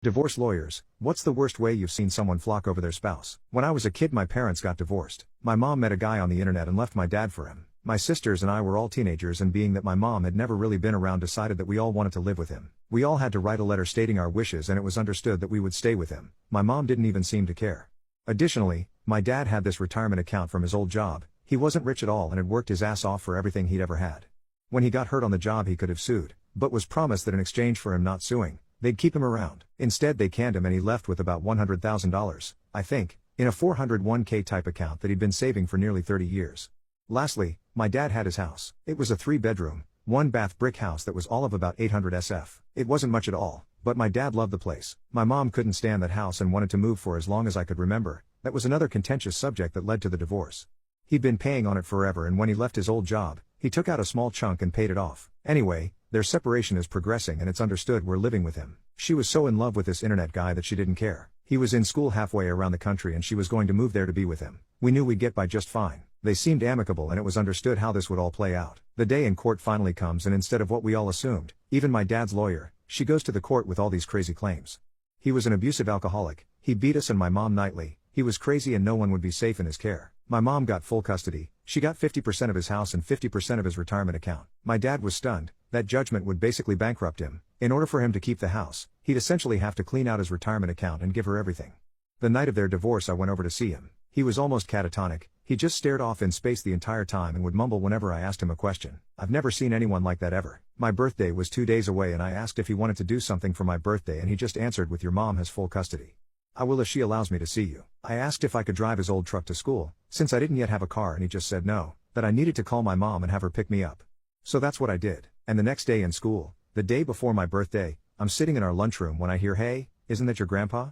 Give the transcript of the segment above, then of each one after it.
Divorce lawyers, what's the worst way you've seen someone flock over their spouse? When I was a kid, my parents got divorced. My mom met a guy on the internet and left my dad for him. My sisters and I were all teenagers, and being that my mom had never really been around, decided that we all wanted to live with him. We all had to write a letter stating our wishes, and it was understood that we would stay with him. My mom didn't even seem to care. Additionally, my dad had this retirement account from his old job. He wasn't rich at all and had worked his ass off for everything he'd ever had. When he got hurt on the job, he could have sued, but was promised that in exchange for him not suing, they'd keep him around. Instead, they canned him, and he left with about $100,000, I think, in a 401k type account that he'd been saving for nearly 30 years. Lastly, my dad had his house. It was a 3-bedroom, 1-bath brick house that was all of about 800 SF. It wasn't much at all, but my dad loved the place. My mom couldn't stand that house and wanted to move for as long as I could remember. That was another contentious subject that led to the divorce. He'd been paying on it forever, and when he left his old job, he took out a small chunk and paid it off. Anyway, their separation is progressing, and it's understood we're living with him. She was so in love with this internet guy that she didn't care. He was in school halfway around the country, and she was going to move there to be with him. We knew we'd get by just fine. They seemed amicable, and it was understood how this would all play out. The day in court finally comes, and instead of what we all assumed, even my dad's lawyer, she goes to the court with all these crazy claims. He was an abusive alcoholic, he beat us and my mom nightly, he was crazy, and no one would be safe in his care. My mom got full custody. She got 50% of his house and 50% of his retirement account. My dad was stunned. That judgment would basically bankrupt him. In order for him to keep the house, he'd essentially have to clean out his retirement account and give her everything. The night of their divorce, I went over to see him. He was almost catatonic. He just stared off in space the entire time and would mumble whenever I asked him a question. I've never seen anyone like that ever. My birthday was 2 days away, and I asked if he wanted to do something for my birthday, and he just answered with, "Your mom has full custody. I will if she allows me to see you." I asked if I could drive his old truck to school, since I didn't yet have a car, and he just said no, that I needed to call my mom and have her pick me up. So that's what I did. And the next day in school, the day before my birthday, I'm sitting in our lunchroom when I hear, "Hey, isn't that your grandpa?"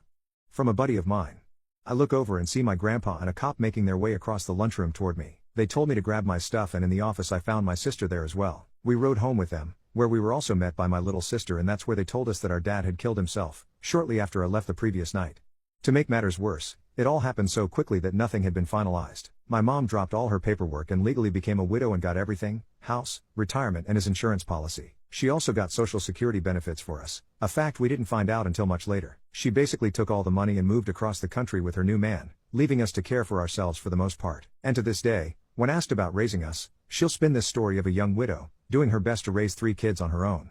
from a buddy of mine. I look over and see my grandpa and a cop making their way across the lunchroom toward me. They told me to grab my stuff, and in the office I found my sister there as well. We rode home with them, where we were also met by my little sister, and that's where they told us that our dad had killed himself, shortly after I left the previous night. To make matters worse, it all happened so quickly that nothing had been finalized. My mom dropped all her paperwork and legally became a widow and got everything: house, retirement, and his insurance policy. She also got Social Security benefits for us, a fact we didn't find out until much later. She basically took all the money and moved across the country with her new man, leaving us to care for ourselves for the most part. And to this day, when asked about raising us, she'll spin this story of a young widow, doing her best to raise 3 kids on her own.